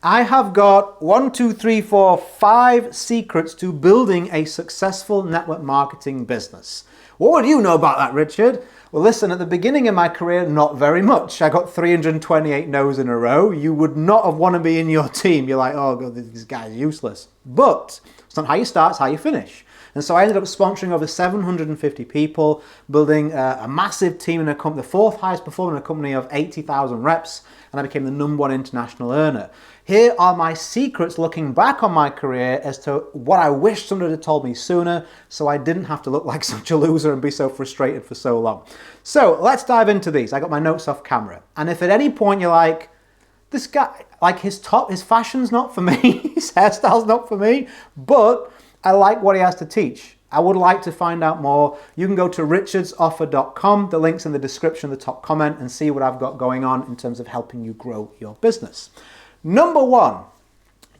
I have got 5 secrets to building a successful network marketing business. What would you know about that, Richard? Well, listen, at the beginning of my career, not very much. I got 328 no's in a row. You would not have wanted to be in your team. You're like, oh God, this guy's useless. But it's not how you start, it's how you finish. And so I ended up sponsoring over 750 people, building a massive team in a company, the 4th highest performer in a company of 80,000 reps, and I became the #1 international earner. Here are my secrets looking back on my career as to what I wish somebody had told me sooner, so I didn't have to look like such a loser and be so frustrated for so long. So let's dive into these. I got my notes off camera. And if at any point you're like, this guy, like his fashion's not for me, his hairstyle's not for me, but I like what he has to teach. I would like to find out more. You can go to richardsoffer.com. The link's in the description, the top comment, and see what I've got going on in terms of helping you grow your business. Number 1,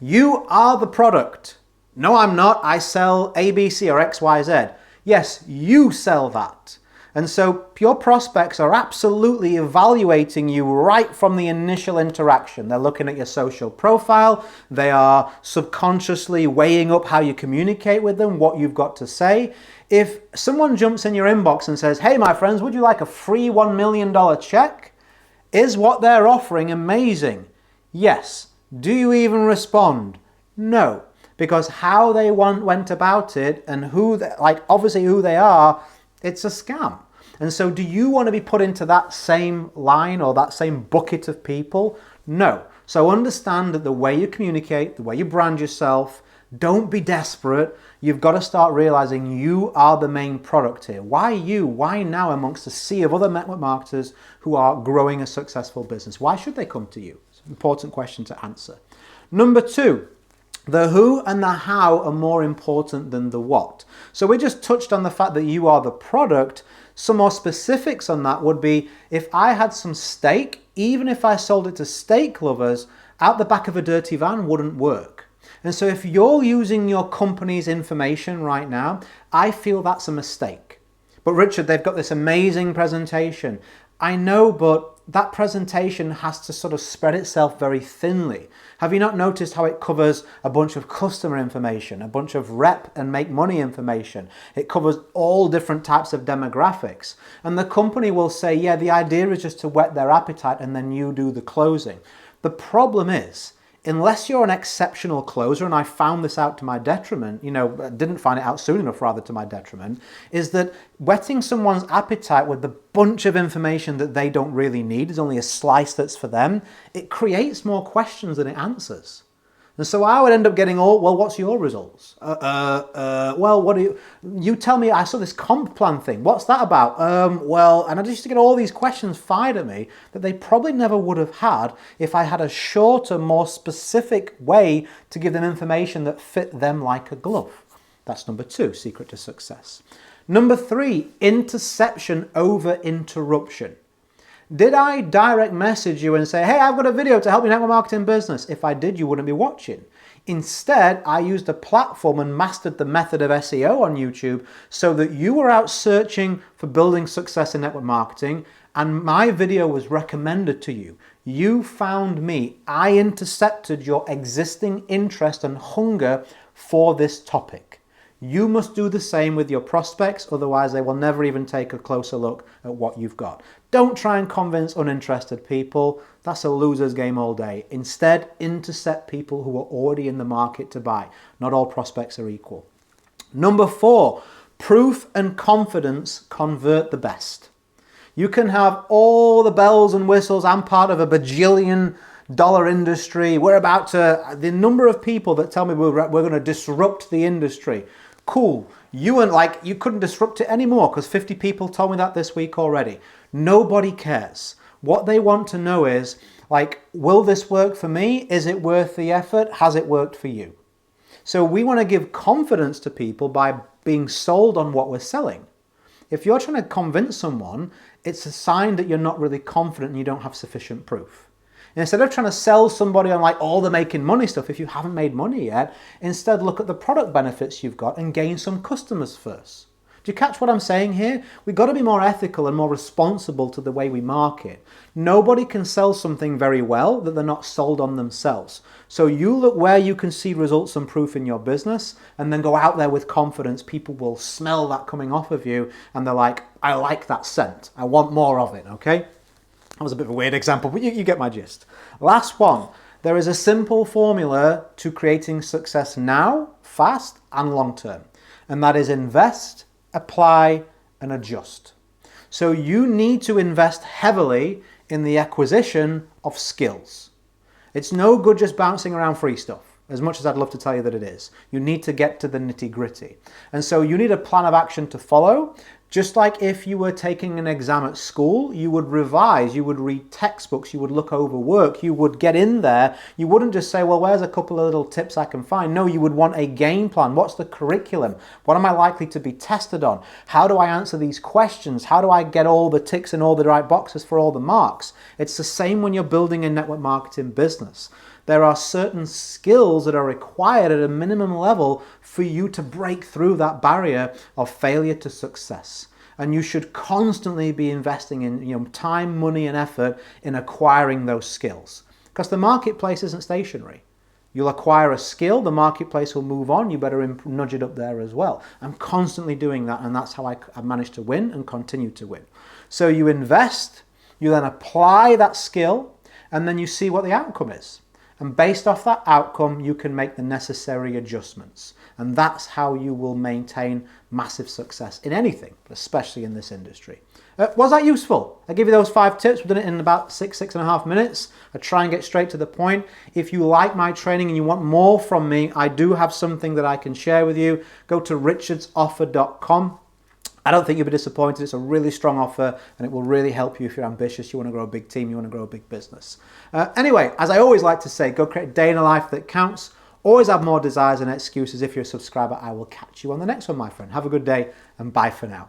you are the product. No, I'm not. I sell ABC or XYZ. Yes, you sell that. And so your prospects are absolutely evaluating you right from the initial interaction. They're looking at your social profile. They are subconsciously weighing up how you communicate with them, what you've got to say. If someone jumps in your inbox and says, hey, my friends, would you like a free $1 million check? Is what they're offering amazing? Yes. Do you even respond? No. Because how they went about it and obviously who they are, it's a scam. And so do you want to be put into that same line or that same bucket of people? No. So understand that the way you communicate, the way you brand yourself, don't be desperate. You've got to start realizing you are the main product here. Why you? Why now amongst a sea of other network marketers who are growing a successful business? Why should they come to you? It's an important question to answer. Number 2. The who and the how are more important than the what. So we just touched on the fact that you are the product. Some more specifics on that would be if I had some steak, even if I sold it to steak lovers, out the back of a dirty van wouldn't work. And so if you're using your company's information right now, I feel that's a mistake. But Richard, they've got this amazing presentation. I know, but that presentation has to sort of spread itself very thinly. Have you not noticed how it covers a bunch of customer information, a bunch of rep and make money information? It covers all different types of demographics. And the company will say, yeah, the idea is just to whet their appetite and then you do the closing. The problem is, unless you're an exceptional closer, and I found this out to my detriment, didn't find it out soon enough rather to my detriment, is that whetting someone's appetite with the bunch of information that they don't really need, is only a slice that's for them, it creates more questions than it answers. And so I would end up getting well, what's your results? Well, what do you tell me, I saw this comp plan thing. What's that about? And I just used to get all these questions fired at me that they probably never would have had if I had a shorter, more specific way to give them information that fit them like a glove. That's number 2, secret to success. Number 3, interception over interruption. Did I direct message you and say, hey, I've got a video to help your network marketing business? If I did, you wouldn't be watching. Instead, I used a platform and mastered the method of SEO on YouTube so that you were out searching for building success in network marketing and my video was recommended to you. You found me. I intercepted your existing interest and hunger for this topic. You must do the same with your prospects, otherwise they will never even take a closer look at what you've got. Don't try and convince uninterested people. That's a loser's game all day. Instead, intercept people who are already in the market to buy. Not all prospects are equal. Number 4, proof and confidence convert the best. You can have all the bells and whistles. I'm part of a bajillion dollar industry. The number of people that tell me we're going to disrupt the industry. Cool. You couldn't disrupt it anymore because 50 people told me that this week already. Nobody cares. What they want to know is, will this work for me? Is it worth the effort? Has it worked for you? So we want to give confidence to people by being sold on what we're selling. If you're trying to convince someone, it's a sign that you're not really confident and you don't have sufficient proof. Instead of trying to sell somebody on all the making money stuff, if you haven't made money yet, instead look at the product benefits you've got and gain some customers first. Do you catch what I'm saying here? We've got to be more ethical and more responsible to the way we market. Nobody can sell something very well that they're not sold on themselves. So you look where you can see results and proof in your business, and then go out there with confidence. People will smell that coming off of you, and they're like, I like that scent. I want more of it, okay? That was a bit of a weird example, but you get my gist. Last one. There is a simple formula to creating success now, fast, and long term. And that is invest, apply, and adjust. So you need to invest heavily in the acquisition of skills. It's no good just bouncing around free stuff, as much as I'd love to tell you that it is. You need to get to the nitty-gritty. And so you need a plan of action to follow. Just like if you were taking an exam at school, you would revise, you would read textbooks, you would look over work, you would get in there. You wouldn't just say, well, where's a couple of little tips I can find? No, you would want a game plan. What's the curriculum? What am I likely to be tested on? How do I answer these questions? How do I get all the ticks in all the right boxes for all the marks? It's the same when you're building a network marketing business. There are certain skills that are required at a minimum level for you to break through that barrier of failure to success. And you should constantly be investing in time, money, and effort in acquiring those skills. Because the marketplace isn't stationary. You'll acquire a skill, the marketplace will move on, you better nudge it up there as well. I'm constantly doing that, and that's how I've managed to win and continue to win. So you invest, you then apply that skill, and then you see what the outcome is. And based off that outcome, you can make the necessary adjustments. And that's how you will maintain massive success in anything, but especially in this industry. Was that useful? I give you those 5 tips. We've done it in about 6.5 minutes. I try and get straight to the point. If you like my training and you want more from me, I do have something that I can share with you. Go to richardsoffer.com. I don't think you'll be disappointed. It's a really strong offer, and it will really help you if you're ambitious, you want to grow a big team, you want to grow a big business. Anyway, as I always like to say, go create a day in a life that counts. Always have more desires and excuses. If you're a subscriber, I will catch you on the next one, my friend. Have a good day, and bye for now.